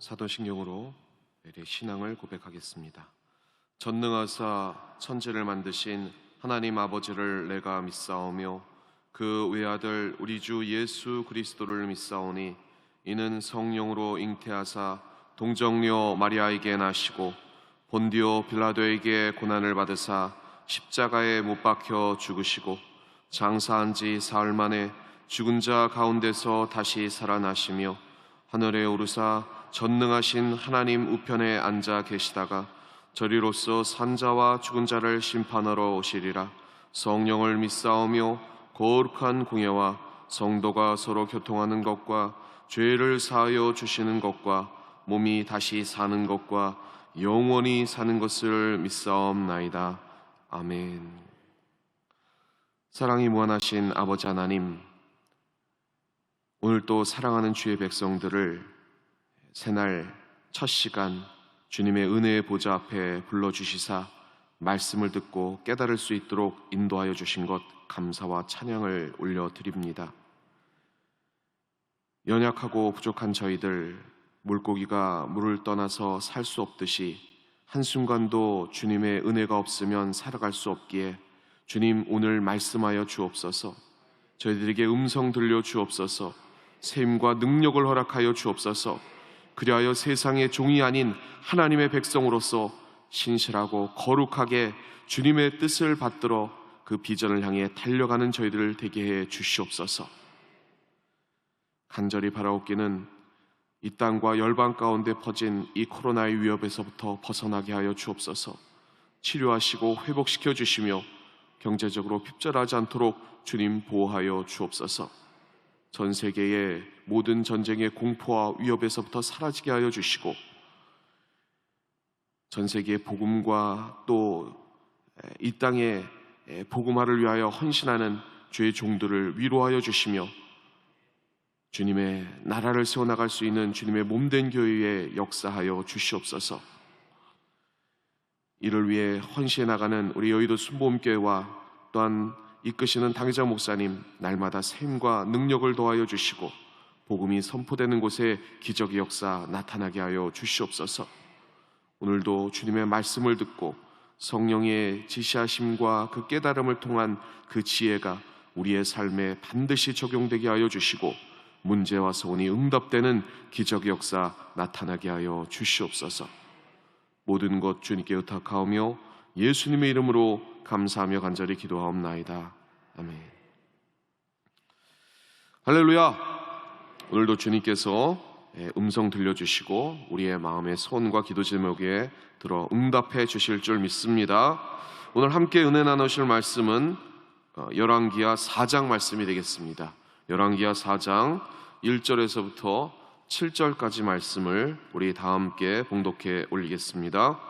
사도신경으로 우리의 신앙을 고백하겠습니다. 전능하사 천지를 만드신 하나님 아버지를 내가 믿사오며 그 외아들 우리 주 예수 그리스도를 믿사오니 이는 성령으로 잉태하사 동정녀 마리아에게 나시고 본디오 빌라도에게 고난을 받으사 십자가에 못 박혀 죽으시고 장사한 지 사흘 만에 죽은 자 가운데서 다시 살아나시며 하늘에 오르사 전능하신 하나님 우편에 앉아 계시다가 저리로서 산자와 죽은 자를 심판하러 오시리라. 성령을 믿사오며 거룩한 공예와 성도가 서로 교통하는 것과 죄를 사하여 주시는 것과 몸이 다시 사는 것과 영원히 사는 것을 믿사옵나이다. 아멘. 사랑이 무한하신 아버지 하나님, 오늘 또 사랑하는 주의 백성들을 새날 첫 시간 주님의 은혜의 보좌 앞에 불러주시사 말씀을 듣고 깨달을 수 있도록 인도하여 주신 것 감사와 찬양을 올려드립니다. 연약하고 부족한 저희들, 물고기가 물을 떠나서 살 수 없듯이 한순간도 주님의 은혜가 없으면 살아갈 수 없기에 주님 오늘 말씀하여 주옵소서. 저희들에게 음성 들려 주옵소서. 셈과 능력을 허락하여 주옵소서. 그리하여 세상의 종이 아닌 하나님의 백성으로서 신실하고 거룩하게 주님의 뜻을 받들어 그 비전을 향해 달려가는 저희들을 되게 해 주시옵소서. 간절히 바라옵기는 이 땅과 열방 가운데 퍼진 이 코로나의 위협에서부터 벗어나게 하여 주옵소서. 치료하시고 회복시켜 주시며 경제적으로 핍절하지 않도록 주님 보호하여 주옵소서. 전 세계의 모든 전쟁의 공포와 위협에서부터 사라지게 하여 주시고 전 세계의 복음과 또 이 땅의 복음화를 위하여 헌신하는 주의 종들을 위로하여 주시며 주님의 나라를 세워나갈 수 있는 주님의 몸된 교회에 역사하여 주시옵소서. 이를 위해 헌신해 나가는 우리 여의도 순복음교회와 또한 이끄시는 당회장 목사님 날마다 셈과 능력을 더하여 주시고 복음이 선포되는 곳에 기적의 역사 나타나게 하여 주시옵소서. 오늘도 주님의 말씀을 듣고 성령의 지시하심과 그 깨달음을 통한 그 지혜가 우리의 삶에 반드시 적용되게 하여 주시고 문제와 소원이 응답되는 기적의 역사 나타나게 하여 주시옵소서. 모든 것 주님께 의탁하오며 예수님의 이름으로 감사하며 간절히 기도하옵나이다. 아멘. 할렐루야. 오늘도 주님께서 음성 들려주시고 우리의 마음의 소원과 기도 제목에 들어 응답해 주실 줄 믿습니다. 오늘 함께 은혜 나누실 말씀은 열왕기하 4장 말씀이 되겠습니다. 열왕기하 4장 1절에서부터 7절까지 말씀을 우리 다 함께 봉독해 올리겠습니다.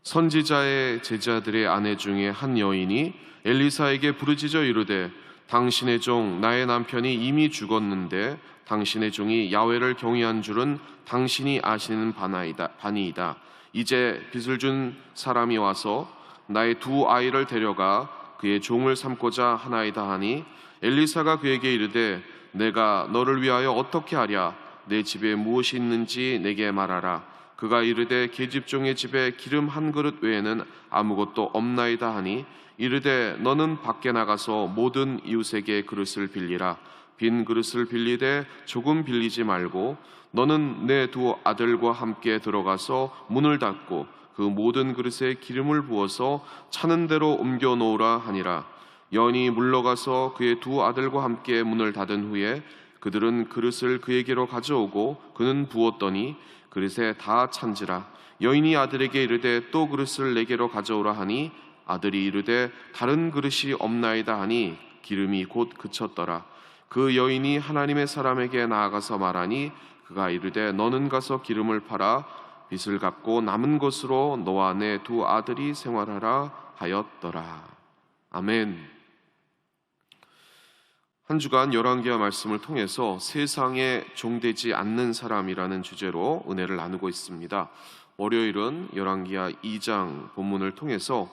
선지자의 제자들의 아내 중에 한 여인이 엘리사에게 부르짖어 이르되 당신의 종 나의 남편이 이미 죽었는데 당신의 종이 야훼를 경외한 줄은 당신이 아시는 바니이다. 이제 빚을 준 사람이 와서 나의 두 아이를 데려가 그의 종을 삼고자 하나이다 하니 엘리사가 그에게 이르되 내가 너를 위하여 어떻게 하랴? 내 집에 무엇이 있는지 내게 말하라. 그가 이르되 계집종의 집에 기름 한 그릇 외에는 아무것도 없나이다 하니 이르되 너는 밖에 나가서 모든 이웃에게 그릇을 빌리라. 빈 그릇을 빌리되 조금 빌리지 말고 너는 내 두 아들과 함께 들어가서 문을 닫고 그 모든 그릇에 기름을 부어서 차는 대로 옮겨 놓으라 하니라. 여인이 물러가서 그의 두 아들과 함께 문을 닫은 후에 그들은 그릇을 그에게로 가져오고 그는 부었더니 그릇에 다 찬지라. 여인이 아들에게 이르되 또 그릇을 내게로 가져오라 하니 아들이 이르되 다른 그릇이 없나이다 하니 기름이 곧 그쳤더라. 그 여인이 하나님의 사람에게 나아가서 말하니 그가 이르되 너는 가서 기름을 팔아 빚을 갚고 남은 것으로 너와 내 두 아들이 생활하라 하였더라. 아멘. 한 주간 열왕기하 말씀을 통해서 세상에 종되지 않는 사람이라는 주제로 은혜를 나누고 있습니다. 월요일은 열왕기하 2장 본문을 통해서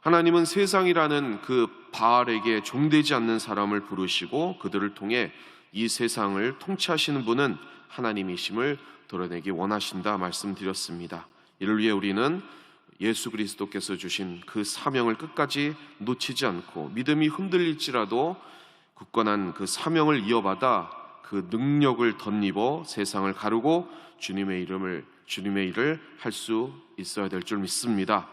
하나님은 세상이라는 그 바알에게 종되지 않는 사람을 부르시고 그들을 통해 이 세상을 통치하시는 분은 하나님이심을 드러내기 원하신다 말씀드렸습니다. 이를 위해 우리는 예수 그리스도께서 주신 그 사명을 끝까지 놓치지 않고 믿음이 흔들릴지라도 굳건한 그 사명을 이어받아 그 능력을 덧입어 세상을 가르고 주님의 일을 할 수 있어야 될 줄 믿습니다.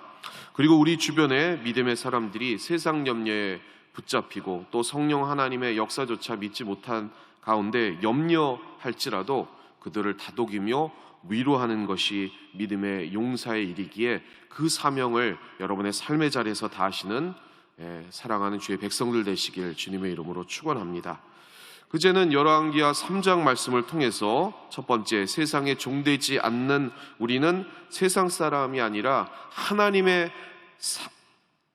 그리고 우리 주변에 믿음의 사람들이 세상 염려에 붙잡히고 또 성령 하나님의 역사조차 믿지 못한 가운데 염려할지라도 그들을 다독이며 위로하는 것이 믿음의 용사의 일이기에 그 사명을 여러분의 삶의 자리에서 다하시는 사랑하는 주의 백성들 되시길 주님의 이름으로 축원합니다. 그제는 열왕기하 3장 말씀을 통해서 첫 번째, 세상에 종되지 않는 우리는 세상 사람이 아니라 하나님의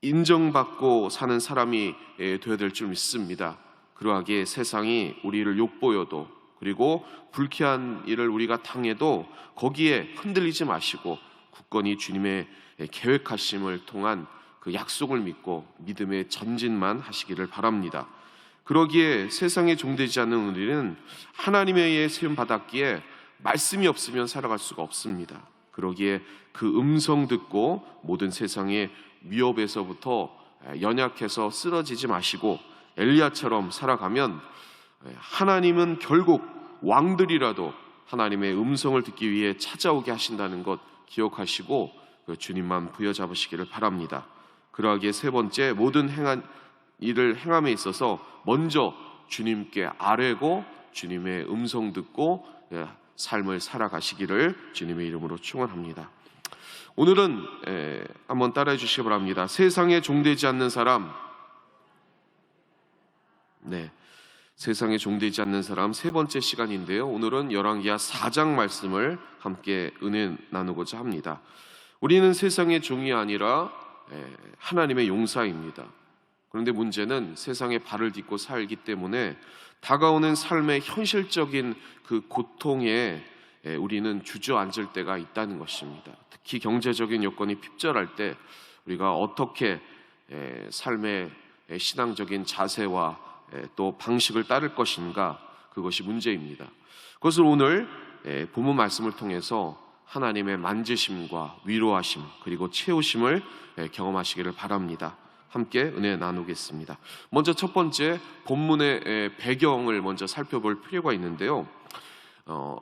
인정받고 사는 사람이 되어야 될 줄 믿습니다. 그러하기에 세상이 우리를 욕보여도 그리고 불쾌한 일을 우리가 당해도 거기에 흔들리지 마시고 굳건히 주님의 계획하심을 통한 그 약속을 믿고 믿음의 전진만 하시기를 바랍니다. 그러기에 세상에 종되지 않는 우리는 하나님에 의해 세움 받았기에 말씀이 없으면 살아갈 수가 없습니다. 그러기에 그 음성 듣고 모든 세상의 위협에서부터 연약해서 쓰러지지 마시고 엘리야처럼 살아가면 하나님은 결국 왕들이라도 하나님의 음성을 듣기 위해 찾아오게 하신다는 것 기억하시고 주님만 부여잡으시기를 바랍니다. 그러하기에 세 번째, 모든 일을 행함에 있어서 먼저 주님께 아뢰고 주님의 음성 듣고 삶을 살아가시기를 주님의 이름으로 축원합니다. 오늘은 한번 따라해 주시기 바랍니다. 세상에 종되지 않는 사람, 세상에 종되지 않는 사람 세 번째 시간인데요. 오늘은 열왕기하 4장 말씀을 함께 은혜 나누고자 합니다. 우리는 세상의 종이 아니라 하나님의 용사입니다. 그런데 문제는 세상에 발을 딛고 살기 때문에 다가오는 삶의 현실적인 그 고통에 우리는 주저앉을 때가 있다는 것입니다. 특히 경제적인 여건이 핍절할 때 우리가 어떻게 삶의 신앙적인 자세와 또 방식을 따를 것인가, 그것이 문제입니다. 그것을 오늘 본문 말씀을 통해서 하나님의 만지심과 위로하심 그리고 채우심을 경험하시기를 바랍니다. 함께 은혜 나누겠습니다. 먼저 첫 번째 본문의 배경을 먼저 살펴볼 필요가 있는데요.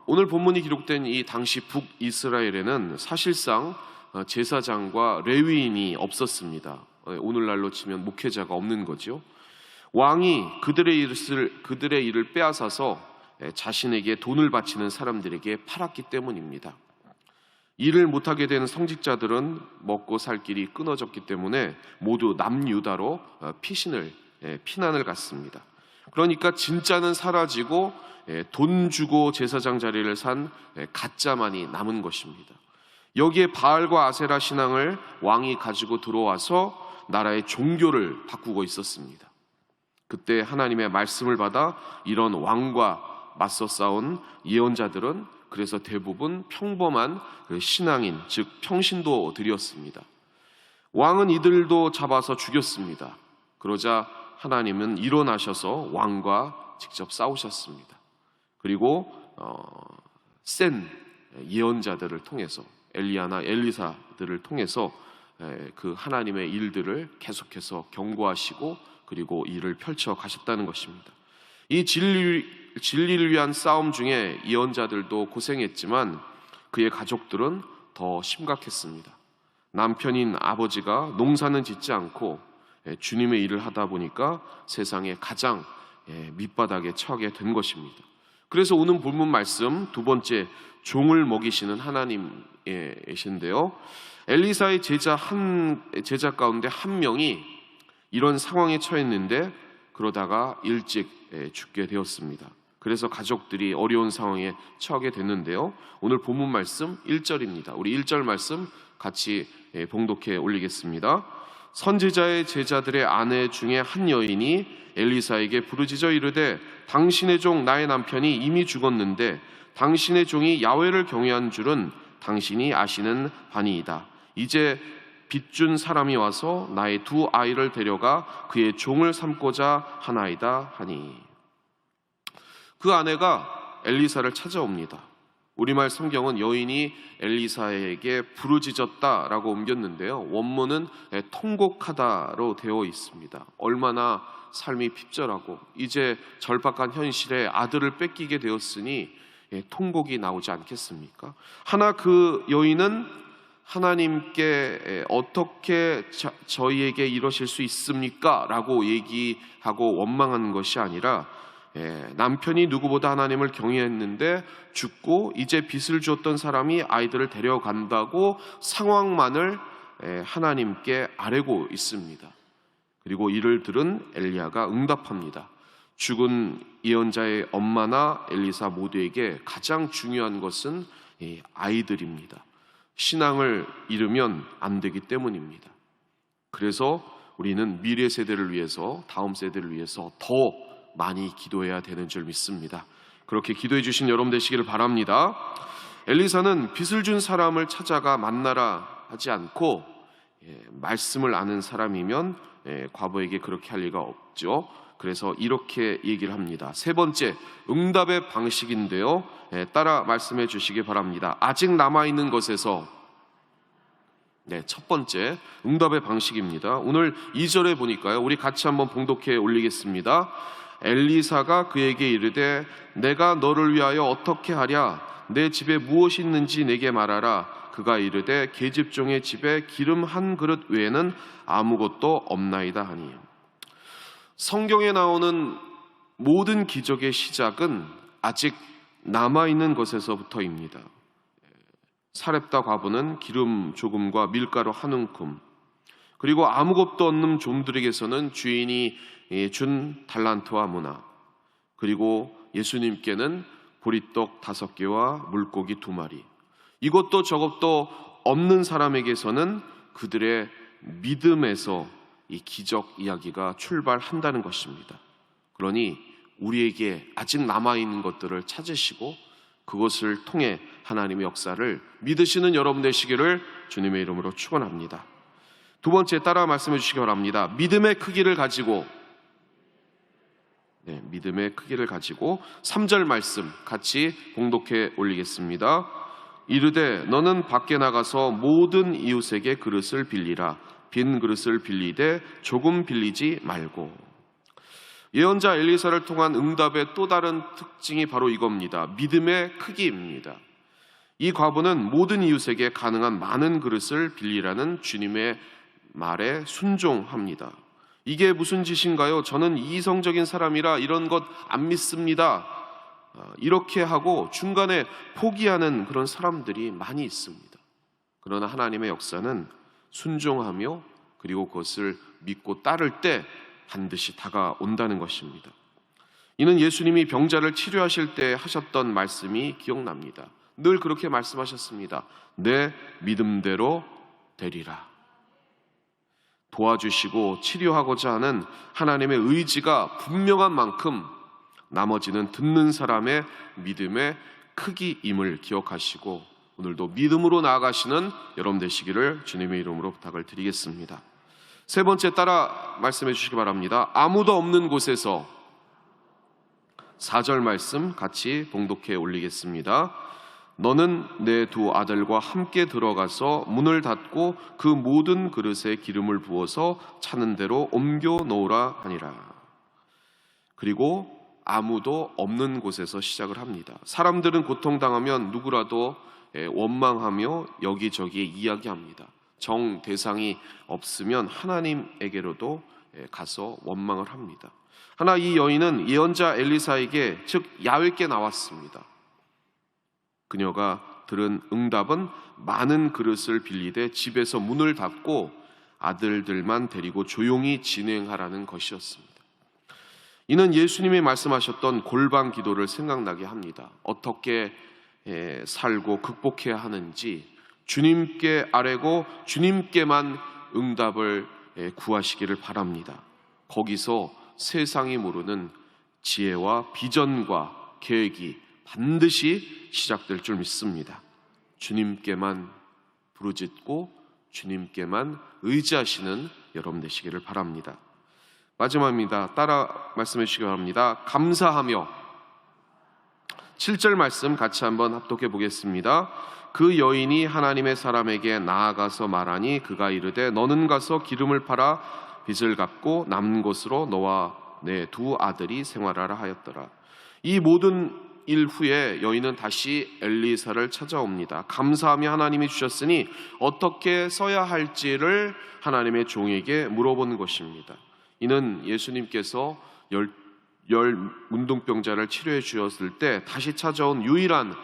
오늘 본문이 기록된 이 당시 북이스라엘에는 사실상 제사장과 레위인이 없었습니다. 오늘날로 치면 목회자가 없는 거죠. 왕이 그들의 일을 빼앗아서 자신에게 돈을 바치는 사람들에게 팔았기 때문입니다. 일을 못하게 되는 성직자들은 먹고 살 길이 끊어졌기 때문에 모두 남유다로 피난을 갔습니다. 그러니까 진짜는 사라지고 돈 주고 제사장 자리를 산 가짜만이 남은 것입니다. 여기에 바알과 아세라 신앙을 왕이 가지고 들어와서 나라의 종교를 바꾸고 있었습니다. 그때 하나님의 말씀을 받아 이런 왕과 맞서 싸운 예언자들은 그래서 대부분 평범한 신앙인, 즉 평신도들이었습니다. 왕은 이들도 잡아서 죽였습니다. 그러자 하나님은 일어나셔서 왕과 직접 싸우셨습니다. 그리고 센 예언자들을 통해서 엘리야나 엘리사들을 통해서 그 하나님의 일들을 계속해서 경고하시고 그리고 일을 펼쳐 가셨다는 것입니다. 이 진리를 위한 싸움 중에 예언자들도 고생했지만 그의 가족들은 더 심각했습니다. 남편인 아버지가 농사는 짓지 않고 주님의 일을 하다 보니까 세상에 가장 밑바닥에 처하게 된 것입니다. 그래서 오늘 본문 말씀 두 번째, 종을 먹이시는 하나님이신데요. 엘리사의 제자 가운데 한 명이 이런 상황에 처했는데 그러다가 일찍 죽게 되었습니다. 그래서 가족들이 어려운 상황에 처하게 됐는데요. 오늘 본문 말씀 1절입니다. 우리 1절 말씀 같이 봉독해 올리겠습니다. 선지자의 제자들의 아내 중에 한 여인이 엘리사에게 부르짖어 이르되 당신의 종 나의 남편이 이미 죽었는데 당신의 종이 야훼를 경외한 줄은 당신이 아시는 바니이다. 이제 빚준 사람이 와서 나의 두 아이를 데려가 그의 종을 삼고자 하나이다 하니. 그 아내가 엘리사를 찾아옵니다. 우리말 성경은 여인이 엘리사에게 부르짖었다라고 옮겼는데요, 원문은 통곡하다로 되어 있습니다. 얼마나 삶이 핍절하고 이제 절박한 현실에 아들을 뺏기게 되었으니 통곡이 나오지 않겠습니까? 하나 그 여인은 하나님께 어떻게 저희에게 이러실 수 있습니까? 라고 얘기하고 원망한 것이 아니라 남편이 누구보다 하나님을 경외했는데 죽고 이제 빚을 주었던 사람이 아이들을 데려간다고 상황만을 하나님께 아뢰고 있습니다. 그리고 이를 들은 엘리야가 응답합니다. 죽은 예언자의 엄마나 엘리사 모두에게 가장 중요한 것은 아이들입니다. 신앙을 잃으면 안 되기 때문입니다. 그래서 우리는 미래 세대를 위해서, 다음 세대를 위해서 더 많이 기도해야 되는 줄 믿습니다. 그렇게 기도해 주신 여러분 되시기를 바랍니다. 엘리사는 빚을 준 사람을 찾아가 만나라 하지 않고 말씀을 아는 사람이면 과부에게 그렇게 할 리가 없죠. 그래서 이렇게 얘기를 합니다. 세 번째, 응답의 방식인데요, 따라 말씀해 주시기 바랍니다. 아직 남아있는 것에서. 첫 번째 응답의 방식입니다. 오늘 2절에 보니까요, 우리 같이 한번 봉독해 올리겠습니다. 엘리사가 그에게 이르되 내가 너를 위하여 어떻게 하랴? 내 집에 무엇이 있는지 내게 말하라. 그가 이르되 계집종의 집에 기름 한 그릇 외에는 아무것도 없나이다 하니. 성경에 나오는 모든 기적의 시작은 아직 남아있는 것에서부터입니다. 사렙다 과부는 기름 조금과 밀가루 한 움큼, 그리고 아무것도 없는 종들에게서는 주인이 준 달란트와 문화, 그리고 예수님께는 보리떡 5개와 물고기 2마리, 이것도 저것도 없는 사람에게서는 그들의 믿음에서 이 기적 이야기가 출발한다는 것입니다. 그러니 우리에게 아직 남아있는 것들을 찾으시고 그것을 통해 하나님의 역사를 믿으시는 여러분 되시기를 주님의 이름으로 축원합니다. 두 번째, 따라 말씀해 주시기 바랍니다. 믿음의 크기를 가지고, 믿음의 크기를 가지고 3절 말씀 같이 봉독해 올리겠습니다. 이르되 너는 밖에 나가서 모든 이웃에게 그릇을 빌리라. 빈 그릇을 빌리되 조금 빌리지 말고. 예언자 엘리사를 통한 응답의 또 다른 특징이 바로 이겁니다. 믿음의 크기입니다. 이 과부는 모든 이웃에게 가능한 많은 그릇을 빌리라는 주님의 말에 순종합니다. 이게 무슨 짓인가요? 저는 이성적인 사람이라 이런 것 안 믿습니다. 이렇게 하고 중간에 포기하는 그런 사람들이 많이 있습니다. 그러나 하나님의 역사는 순종하며 그리고 그것을 믿고 따를 때 반드시 다가온다는 것입니다. 이는 예수님이 병자를 치료하실 때 하셨던 말씀이 기억납니다. 늘 그렇게 말씀하셨습니다. 내 믿음대로 되리라. 도와주시고 치료하고자 하는 하나님의 의지가 분명한 만큼 나머지는 듣는 사람의 믿음의 크기임을 기억하시고 오늘도 믿음으로 나아가시는 여러분 되시기를 주님의 이름으로 부탁을 드리겠습니다. 세 번째, 따라 말씀해 주시기 바랍니다. 아무도 없는 곳에서. 4절 말씀 같이 봉독해 올리겠습니다. 너는 내 2 아들과 함께 들어가서 문을 닫고 그 모든 그릇에 기름을 부어서 차는 대로 옮겨 놓으라 하니라. 그리고 아무도 없는 곳에서 시작을 합니다. 사람들은 고통당하면 누구라도 원망하며 여기저기 이야기합니다. 정 대상이 없으면 하나님에게로도 가서 원망을 합니다. 하나 이 여인은 예언자 엘리사에게, 즉 야훼께 나왔습니다. 그녀가 들은 응답은 많은 그릇을 빌리되 집에서 문을 닫고 아들들만 데리고 조용히 진행하라는 것이었습니다. 이는 예수님이 말씀하셨던 골방 기도를 생각나게 합니다. 어떻게 살고 극복해야 하는지 주님께 아뢰고 주님께만 응답을 구하시기를 바랍니다. 거기서 세상이 모르는 지혜와 비전과 계획이 반드시 시작될 줄 믿습니다. 주님께만 부르짖고 주님께만 의지하시는 여러분 되시기를 바랍니다. 마지막입니다. 따라 말씀해 주시기 바랍니다. 감사하며. 7절 말씀 같이 한번 합독해 보겠습니다. 그 여인이 하나님의 사람에게 나아가서 말하니 그가 이르되 너는 가서 기름을 팔아 빚을 갚고 남은 것으로 너와 내 두 아들이 생활하라 하였더라. 이 모든 일 후에 여인은 다시 엘리사를 찾아옵니다. 감사하며 하나님이 주셨으니 어떻게 써야 할지를 하나님의 종에게 물어본 것입니다. 이는 예수님께서 열 문둥병자를 치료해 주었을 때 다시 찾아온 유일한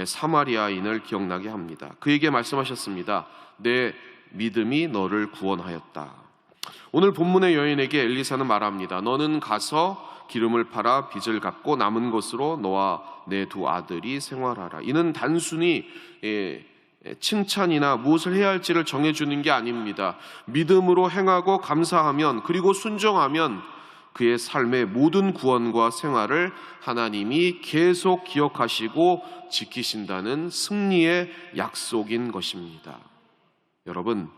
사마리아인을 기억나게 합니다. 그에게 말씀하셨습니다. 내 믿음이 너를 구원하였다. 오늘 본문의 여인에게 엘리사는 말합니다. 너는 가서 기름을 팔아 빚을 갚고 남은 것으로 너와 내 두 아들이 생활하라. 이는 단순히 칭찬이나 무엇을 해야 할지를 정해주는 게 아닙니다. 믿음으로 행하고 감사하면, 그리고 순종하면 그의 삶의 모든 구원과 생활을 하나님이 계속 기억하시고 지키신다는 승리의 약속인 것입니다. 여러분,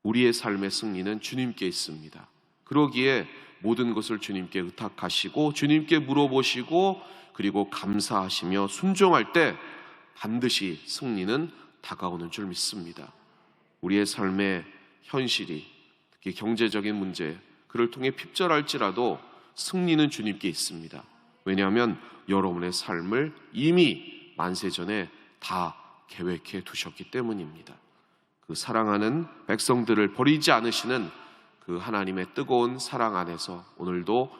우리의 삶의 승리는 주님께 있습니다. 그러기에 모든 것을 주님께 의탁하시고 주님께 물어보시고 그리고 감사하시며 순종할 때 반드시 승리는 다가오는 줄 믿습니다. 우리의 삶의 현실이, 특히 경제적인 문제, 그를 통해 핍절할지라도 승리는 주님께 있습니다. 왜냐하면 여러분의 삶을 이미 만세전에 다 계획해 두셨기 때문입니다. 그 사랑하는 백성들을 버리지 않으시는 그 하나님의 뜨거운 사랑 안에서 오늘도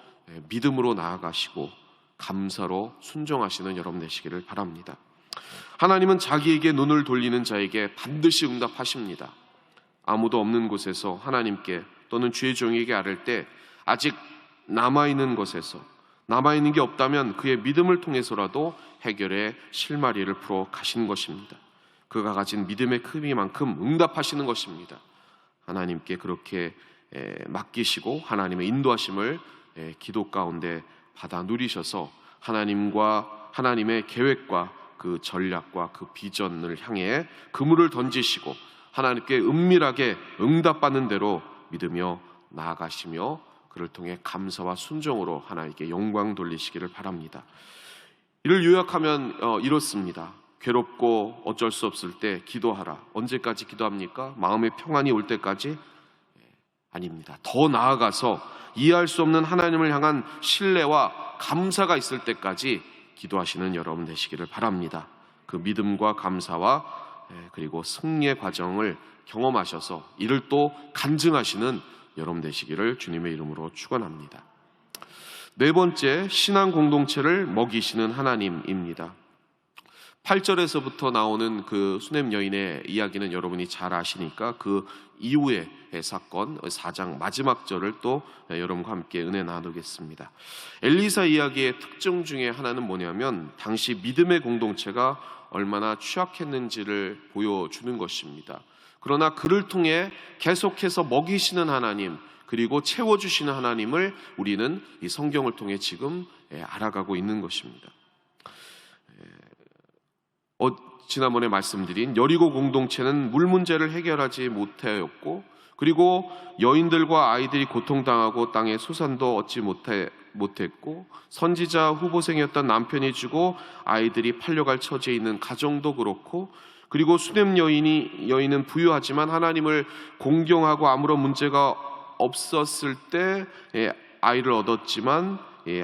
믿음으로 나아가시고 감사로 순종하시는 여러분 되시기를 바랍니다. 하나님은 자기에게 눈을 돌리는 자에게 반드시 응답하십니다. 아무도 없는 곳에서 하나님께 또는 주의 종에게 아뢰을 때 아직 남아있는 것에서, 남아있는 게 없다면 그의 믿음을 통해서라도 해결의 실마리를 풀어 가신 것입니다. 그가 가진 믿음의 크기만큼 응답하시는 것입니다. 하나님께 그렇게 맡기시고 하나님의 인도하심을 기도 가운데 받아 누리셔서 하나님의 계획과 그 전략과 그 비전을 향해 그물을 던지시고 하나님께 은밀하게 응답받는 대로 믿으며 나아가시며 그를 통해 감사와 순종으로 하나님께 영광 돌리시기를 바랍니다. 이를 요약하면 이렇습니다. 괴롭고 어쩔 수 없을 때 기도하라. 언제까지 기도합니까? 마음의 평안이 올 때까지? 아닙니다. 더 나아가서 이해할 수 없는 하나님을 향한 신뢰와 감사가 있을 때까지 기도하시는 여러분 되시기를 바랍니다. 그 믿음과 감사와 그리고 승리의 과정을 경험하셔서 이를 또 간증하시는 여러분 되시기를 주님의 이름으로 축원합니다. 네 번째, 신앙 공동체를 먹이시는 하나님입니다. 8절에서부터 나오는 그 수넴 여인의 이야기는 여러분이 잘 아시니까 그 이후의 사건 4장 마지막 절을 또 여러분과 함께 은혜 나누겠습니다. 엘리사 이야기의 특징 중에 하나는 뭐냐면 당시 믿음의 공동체가 얼마나 취약했는지를 보여주는 것입니다. 그러나 그를 통해 계속해서 먹이시는 하나님, 그리고 채워주시는 하나님을 우리는 이 성경을 통해 지금 알아가고 있는 것입니다. 지난번에 말씀드린 여리고 공동체는 물 문제를 해결하지 못하였고, 그리고 여인들과 아이들이 고통당하고 땅의 수산도 얻지 못했고, 선지자 후보생이었던 남편이 죽고 아이들이 팔려갈 처지에 있는 가정도 그렇고, 그리고 수넴 여인은 부유하지만 하나님을 공경하고 아무런 문제가 없었을 때 아이를 얻었지만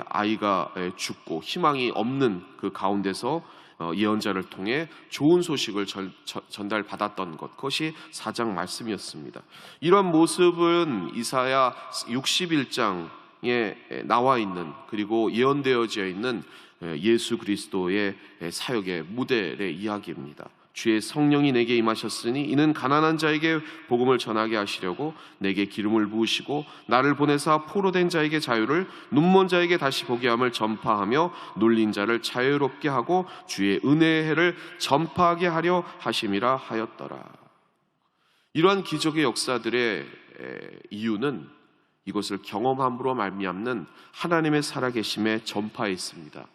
아이가 죽고 희망이 없는 그 가운데서 예언자를 통해 좋은 소식을 전달받았던 것, 그것이 4장 말씀이었습니다. 이런 모습은 이사야 61장에 나와 있는, 그리고 예언되어져 있는 예수 그리스도의 사역의 모델의 이야기입니다. 주의 성령이 내게 임하셨으니 이는 가난한 자에게 복음을 전하게 하시려고 내게 기름을 부으시고 나를 보내사 포로된 자에게 자유를, 눈먼 자에게 다시 보게 함을 전파하며 눌린 자를 자유롭게 하고 주의 은혜의 해를 전파하게 하려 하심이라 하였더라. 이러한 기적의 역사들의 이유는 이것을 경험함으로 말미암는 하나님의 살아계심의 전파에 있습니다.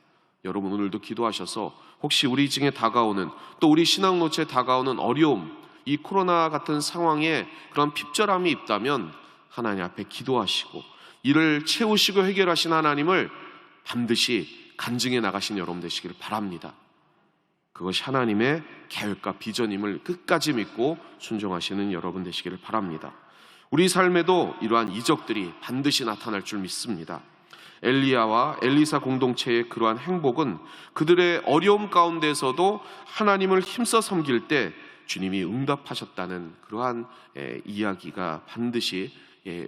여러분, 오늘도 기도하셔서 혹시 우리 중에 다가오는, 또 우리 신앙노체에 다가오는 어려움, 이 코로나 같은 상황에 그런 핍절함이 있다면 하나님 앞에 기도하시고 이를 채우시고 해결하신 하나님을 반드시 간증해 나가신 여러분 되시기를 바랍니다. 그것이 하나님의 계획과 비전임을 끝까지 믿고 순종하시는 여러분 되시기를 바랍니다. 우리 삶에도 이러한 이적들이 반드시 나타날 줄 믿습니다. 엘리야와 엘리사 공동체의 그러한 행복은 그들의 어려움 가운데서도 하나님을 힘써 섬길 때 주님이 응답하셨다는 그러한 이야기가 반드시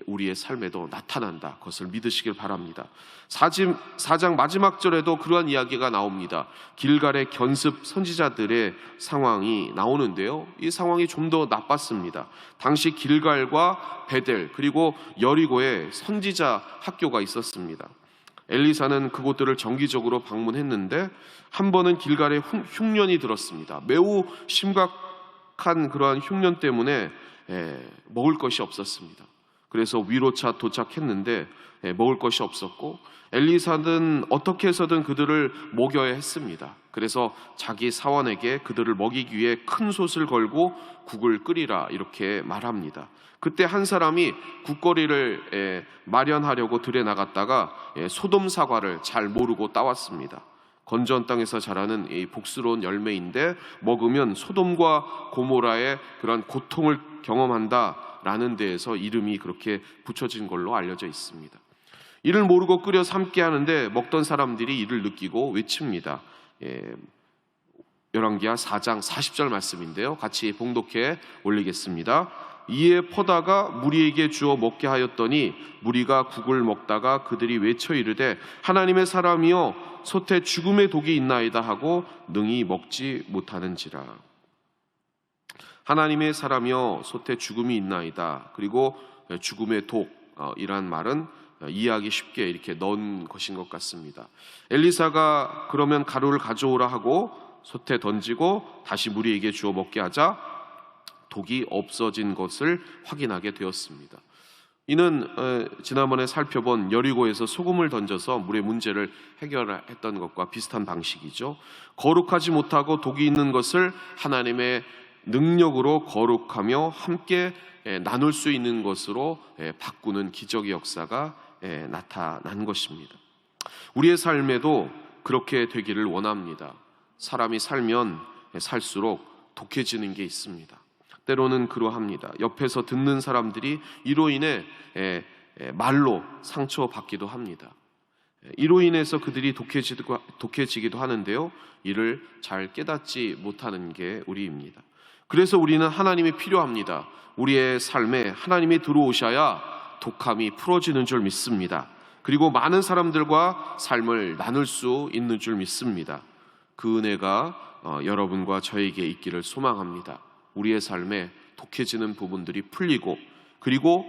우리의 삶에도 나타난다. 그것을 믿으시길 바랍니다. 4장 마지막 절에도 그러한 이야기가 나옵니다. 길갈의 견습 선지자들의 상황이 나오는데요, 이 상황이 좀 더 나빴습니다. 당시 길갈과 베델 그리고 여리고에 선지자 학교가 있었습니다. 엘리사는 그곳들을 정기적으로 방문했는데 한 번은 길갈에 흉년이 들었습니다. 매우 심각한 그러한 흉년 때문에 먹을 것이 없었습니다. 그래서 위로차 도착했는데 먹을 것이 없었고, 엘리사는 어떻게 해서든 그들을 먹여야 했습니다. 그래서 자기 사원에게 그들을 먹이기 위해 큰 솥을 걸고 국을 끓이라 이렇게 말합니다. 그때 한 사람이 국거리를 마련하려고 들에 나갔다가 소돔 사과를 잘 모르고 따왔습니다. 건조한 땅에서 자라는 이 복스러운 열매인데 먹으면 소돔과 고모라의 그런 고통을 경험한다라는 데에서 이름이 그렇게 붙여진 걸로 알려져 있습니다. 이를 모르고 끓여 삶게 하는데 먹던 사람들이 이를 느끼고 외칩니다. 열왕기하 4장 40절 말씀인데요, 같이 봉독해 올리겠습니다. 이에 퍼다가 무리에게 주어 먹게 하였더니 무리가 국을 먹다가 그들이 외쳐 이르되 하나님의 사람이여 솥에 죽음의 독이 있나이다 하고 능히 먹지 못하는지라. 하나님의 사람이여 솥에 죽음이 있나이다, 그리고 죽음의 독이란 말은 이해하기 쉽게 이렇게 넣은 것인 것 같습니다. 엘리사가 그러면 가루를 가져오라 하고 솥에 던지고 다시 무리에게 주어 먹게 하자 독이 없어진 것을 확인하게 되었습니다. 이는 지난번에 살펴본 여리고에서 소금을 던져서 물의 문제를 해결했던 것과 비슷한 방식이죠. 거룩하지 못하고 독이 있는 것을 하나님의 능력으로 거룩하며 함께 나눌 수 있는 것으로 바꾸는 기적의 역사가 나타난 것입니다. 우리의 삶에도 그렇게 되기를 원합니다. 사람이 살면 살수록 독해지는 게 있습니다. 때로는 그러합니다. 옆에서 듣는 사람들이 이로 인해 말로 상처받기도 합니다. 이로 인해서 그들이 독해지기도 하는데요, 이를 잘 깨닫지 못하는 게 우리입니다. 그래서 우리는 하나님이 필요합니다. 우리의 삶에 하나님이 들어오셔야 독함이 풀어지는 줄 믿습니다. 그리고 많은 사람들과 삶을 나눌 수 있는 줄 믿습니다. 그 은혜가 여러분과 저에게 있기를 소망합니다. 우리의 삶에 독해지는 부분들이 풀리고, 그리고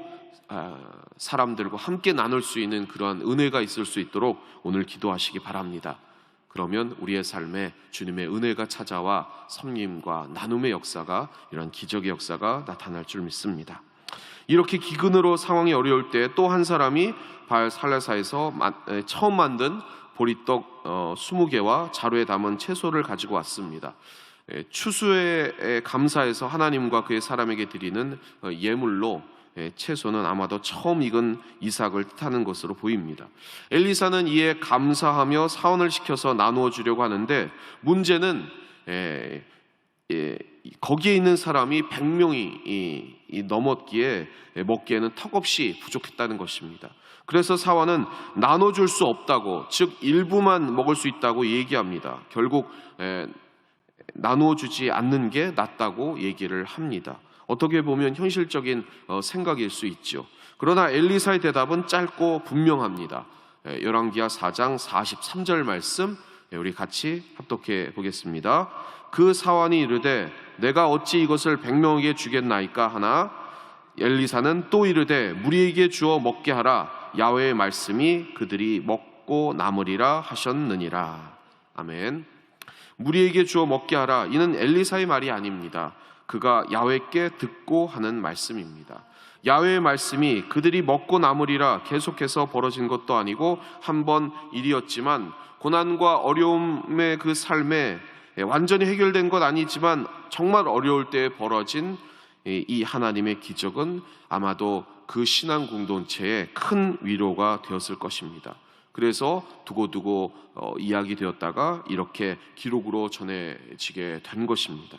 사람들과 함께 나눌 수 있는 그러한 은혜가 있을 수 있도록 오늘 기도하시기 바랍니다. 그러면 우리의 삶에 주님의 은혜가 찾아와 섬김과 나눔의 역사가, 이런 기적의 역사가 나타날 줄 믿습니다. 이렇게 기근으로 상황이 어려울 때 또 한 사람이 바알 살레사에서 처음 만든 보리떡 20개와 자루에 담은 채소를 가지고 왔습니다. 추수에 감사해서 하나님과 그의 사람에게 드리는 예물로 채소는 아마도 처음 익은 이삭을 뜻하는 것으로 보입니다. 엘리사는 이에 감사하며 사원을 시켜서 나누어 주려고 하는데, 문제는 거기에 있는 사람이 100명이 넘었기에 먹기에는 턱없이 부족했다는 것입니다. 그래서 사원은 나눠줄 수 없다고, 즉 일부만 먹을 수 있다고 얘기합니다. 결국 나누어 주지 않는 게 낫다고 얘기를 합니다. 어떻게 보면 현실적인 생각일 수 있죠. 그러나 엘리사의 대답은 짧고 분명합니다. 열왕기하 4장 43절 말씀 우리 같이 합독해 보겠습니다. 그 사원이 이르되 내가 어찌 이것을 100명에게 주겠나이까 하나, 엘리사는 또 이르되 무리에게 주어 먹게 하라. 야훼의 말씀이 그들이 먹고 남으리라 하셨느니라. 아멘. 무리에게 주어 먹게 하라, 이는 엘리사의 말이 아닙니다. 그가 야훼께 듣고 하는 말씀입니다. 야훼의 말씀이 그들이 먹고 남으리라 계속해서 벌어진 것도 아니고 한 번 일이었지만, 고난과 어려움의 그 삶에 완전히 해결된 것 아니지만 정말 어려울 때 벌어진 이 하나님의 기적은 아마도 그 신앙 공동체에 큰 위로가 되었을 것입니다. 그래서 두고두고 이야기되었다가 이렇게 기록으로 전해지게 된 것입니다.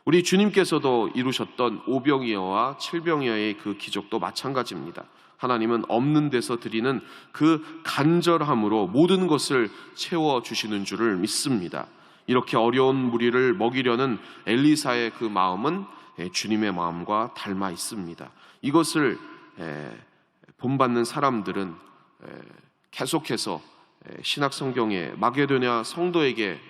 우리 주님께서도 이루셨던 오병이어와 칠병이어의 그 기적도 마찬가지입니다. 하나님은 없는 데서 드리는 그 간절함으로 모든 것을 채워주시는 줄을 믿습니다. 이렇게 어려운 무리를 먹이려는 엘리사의 그 마음은 주님의 마음과 닮아 있습니다. 이것을 본받는 사람들은 계속해서 신약성경에 마게도냐 성도에게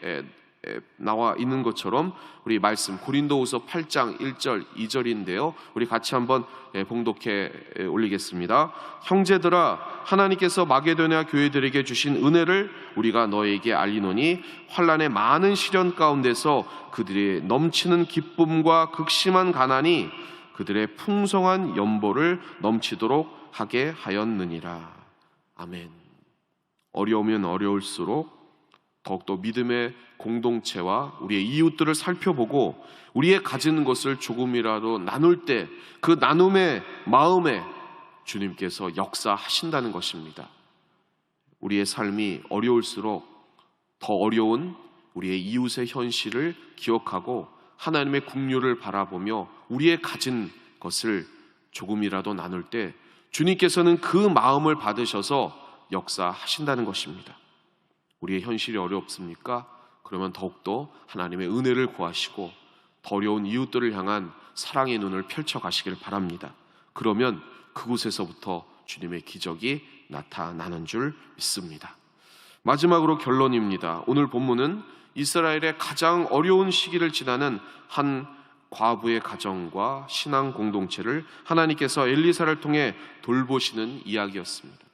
나와 있는 것처럼 우리 말씀 고린도후서 8장 1절 2절인데요. 우리 같이 한번 봉독해 올리겠습니다. 형제들아, 하나님께서 마게도냐 교회들에게 주신 은혜를 우리가 너에게 알리노니 환난의 많은 시련 가운데서 그들의 넘치는 기쁨과 극심한 가난이 그들의 풍성한 연보를 넘치도록 하게 하였느니라. 아멘. 어려우면 어려울수록 더욱더 믿음의 공동체와 우리의 이웃들을 살펴보고 우리의 가진 것을 조금이라도 나눌 때 그 나눔의 마음에 주님께서 역사하신다는 것입니다. 우리의 삶이 어려울수록 더 어려운 우리의 이웃의 현실을 기억하고 하나님의 긍휼을 바라보며 우리의 가진 것을 조금이라도 나눌 때 주님께서는 그 마음을 받으셔서 역사하신다는 것입니다. 우리의 현실이 어렵습니까? 그러면 더욱더 하나님의 은혜를 구하시고 더 어려운 이웃들을 향한 사랑의 눈을 펼쳐가시길 바랍니다. 그러면 그곳에서부터 주님의 기적이 나타나는 줄 믿습니다. 마지막으로 결론입니다. 오늘 본문은 이스라엘의 가장 어려운 시기를 지나는 한 과부의 가정과 신앙 공동체를 하나님께서 엘리사를 통해 돌보시는 이야기였습니다.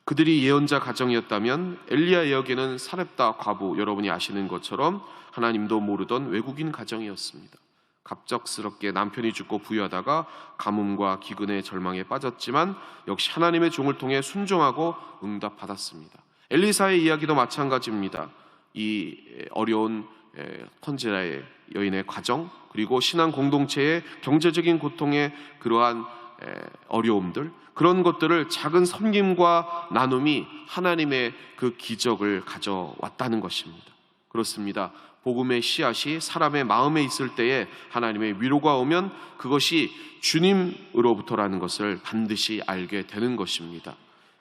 그들이 예언자 가정이었다면 엘리야 예언에는 사렙다 과부, 여러분이 아시는 것처럼 하나님도 모르던 외국인 가정이었습니다. 갑작스럽게 남편이 죽고 부유하다가 가뭄과 기근의 절망에 빠졌지만 역시 하나님의 종을 통해 순종하고 응답받았습니다. 엘리사의 이야기도 마찬가지입니다. 이 어려운 턴제라의 여인의 가정, 그리고 신앙 공동체의 경제적인 고통의 그러한 어려움들, 그런 것들을 작은 섬김과 나눔이 하나님의 그 기적을 가져왔다는 것입니다. 그렇습니다. 복음의 씨앗이 사람의 마음에 있을 때에 하나님의 위로가 오면 그것이 주님으로부터라는 것을 반드시 알게 되는 것입니다.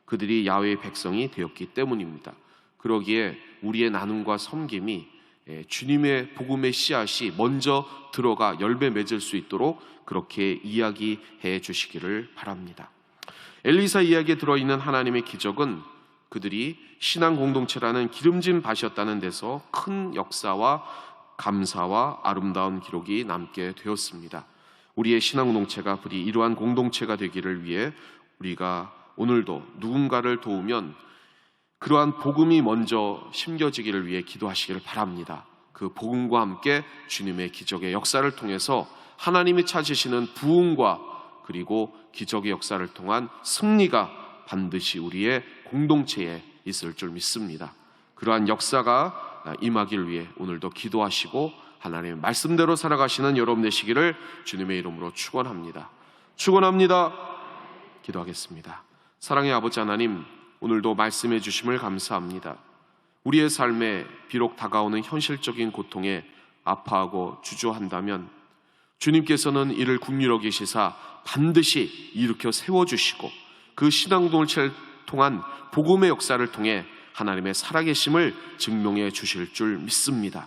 그들이 야훼의 백성이 되었기 때문입니다. 그러기에 우리의 나눔과 섬김이 주님의 복음의 씨앗이 먼저 들어가 열매 맺을 수 있도록 그렇게 이야기해 주시기를 바랍니다. 엘리사 이야기에 들어있는 하나님의 기적은 그들이 신앙 공동체라는 기름진 밭이었다는 데서 큰 역사와 감사와 아름다운 기록이 남게 되었습니다. 우리의 신앙 공동체가 부디 이러한 공동체가 되기를 위해 우리가 오늘도 누군가를 도우면 그러한 복음이 먼저 심겨지기를 위해 기도하시기를 바랍니다. 그 복음과 함께 주님의 기적의 역사를 통해서 하나님이 찾으시는 부흥과 그리고 기적의 역사를 통한 승리가 반드시 우리의 공동체에 있을 줄 믿습니다. 그러한 역사가 임하기를 위해 오늘도 기도하시고 하나님의 말씀대로 살아가시는 여러분 되시기를 주님의 이름으로 축원합니다. 축원합니다. 기도하겠습니다. 사랑의 아버지 하나님, 오늘도 말씀해 주심을 감사합니다. 우리의 삶에 비록 다가오는 현실적인 고통에 아파하고 주저한다면 주님께서는 이를 긍휼히 여기시사 반드시 일으켜 세워주시고 그 신앙동체를 통한 복음의 역사를 통해 하나님의 살아계심을 증명해 주실 줄 믿습니다.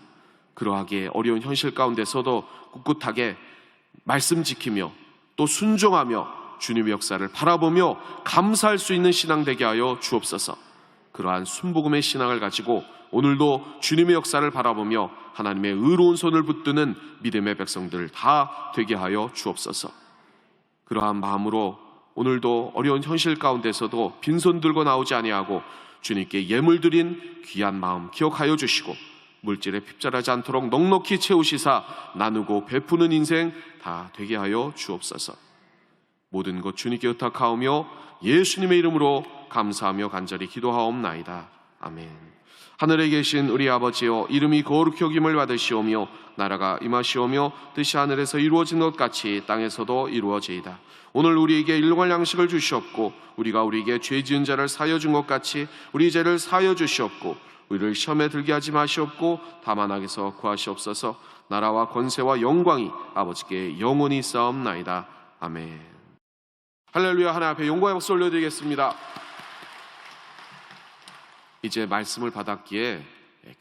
그러하게 어려운 현실 가운데서도 꿋꿋하게 말씀 지키며 또 순종하며 주님의 역사를 바라보며 감사할 수 있는 신앙 되게 하여 주옵소서. 그러한 순복음의 신앙을 가지고 오늘도 주님의 역사를 바라보며 하나님의 의로운 손을 붙드는 믿음의 백성들 다 되게 하여 주옵소서. 그러한 마음으로 오늘도 어려운 현실 가운데서도 빈손 들고 나오지 아니하고 주님께 예물 드린 귀한 마음 기억하여 주시고 물질에 핍절하지 않도록 넉넉히 채우시사 나누고 베푸는 인생 다 되게 하여 주옵소서. 모든 것 주님께 의탁하오며 예수님의 이름으로 감사하며 간절히 기도하옵나이다. 아멘. 하늘에 계신 우리 아버지여, 이름이 거룩히 여김을 받으시오며 나라가 임하시오며 뜻이 하늘에서 이루어진 것 같이 땅에서도 이루어지이다. 오늘 우리에게 일용할 양식을 주시옵고 우리가 우리에게 죄 지은 자를 사하여 준 것 같이 우리 죄를 사하여 주시옵고 우리를 시험에 들게 하지 마시옵고 다만 악에서 구하시옵소서. 나라와 권세와 영광이 아버지께 영원히 있사옵나이다. 아멘. 할렐루야. 하나님 앞에 영광의 박수 올려드리겠습니다. 이제 말씀을 받았기에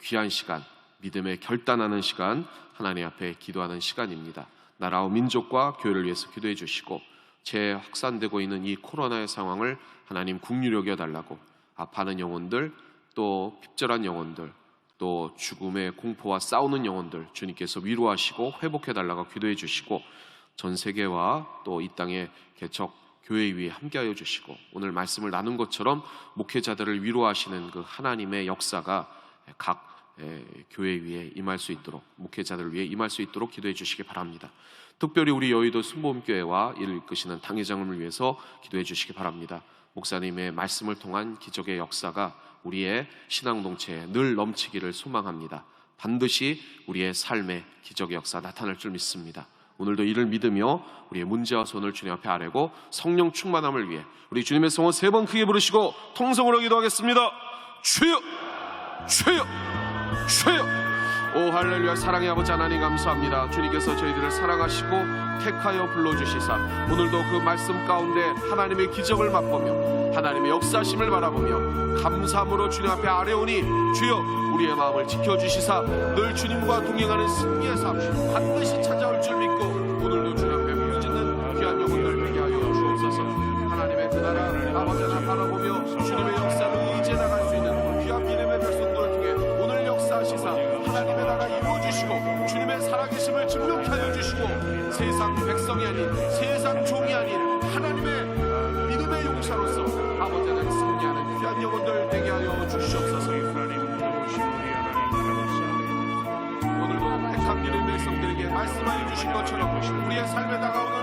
귀한 시간, 믿음에 결단하는 시간, 하나님 앞에 기도하는 시간입니다. 나라와 민족과 교회를 위해서 기도해 주시고 재확산되고 있는 이 코로나의 상황을 하나님 긍휼히 여겨달라고, 아파하는 영혼들, 또 핍절한 영혼들, 또 죽음의 공포와 싸우는 영혼들 주님께서 위로하시고 회복해달라고 기도해 주시고, 전 세계와 또 이 땅의 개척 교회 위에 함께하여 주시고, 오늘 말씀을 나눈 것처럼 목회자들을 위로하시는 그 하나님의 역사가 각 교회 위에 임할 수 있도록, 목회자들 위에 임할 수 있도록 기도해 주시기 바랍니다. 특별히 우리 여의도 순복음교회와 이를 이끄시는 당회장을 위해서 기도해 주시기 바랍니다. 목사님의 말씀을 통한 기적의 역사가 우리의 신앙동체에 늘 넘치기를 소망합니다. 반드시 우리의 삶에 기적의 역사 나타날 줄 믿습니다. 오늘도 이를 믿으며 우리의 문제와 손을 주님 앞에 아뢰고 성령 충만함을 위해 우리 주님의 성을 3번 크게 부르시고 통성으로 기도하겠습니다. 주여, 주여, 주여. 오 할렐루야. 사랑의 아버지 하나님 감사합니다. 주님께서 저희들을 사랑하시고 택하여 불러주시사 오늘도 그 말씀 가운데 하나님의 기적을 맛보며 하나님의 역사심을 바라보며 감사함으로 주님 앞에 아뢰오니 주여 우리의 마음을 지켜주시사 늘 주님과 동행하는 승리의 삶 반드시 찾아올 줄 믿고 오늘도 주님 앞에 부르짖는 귀한 영혼들 되게 하여 주옵소서. 하나님의 그 나라 아버지 하나 바라보며 주님의 역사를 의지해 나갈 수 있는 귀한 믿음의 백성들을 통해 오늘 역사하시사 하나님의 나라 이루어주시고 주님의 살아계심을 증명케 하여 주시고 세상 백성이 아닌 세상 종이 아닌 하나님의 믿음의 용사로서 아버지 하나님 승리하는 귀한 영혼들 되게 하여 주시옵소서. 오늘도 택한 믿음의 백성들에게 말씀하여 주신 것처럼 우리의 삶에 다가오는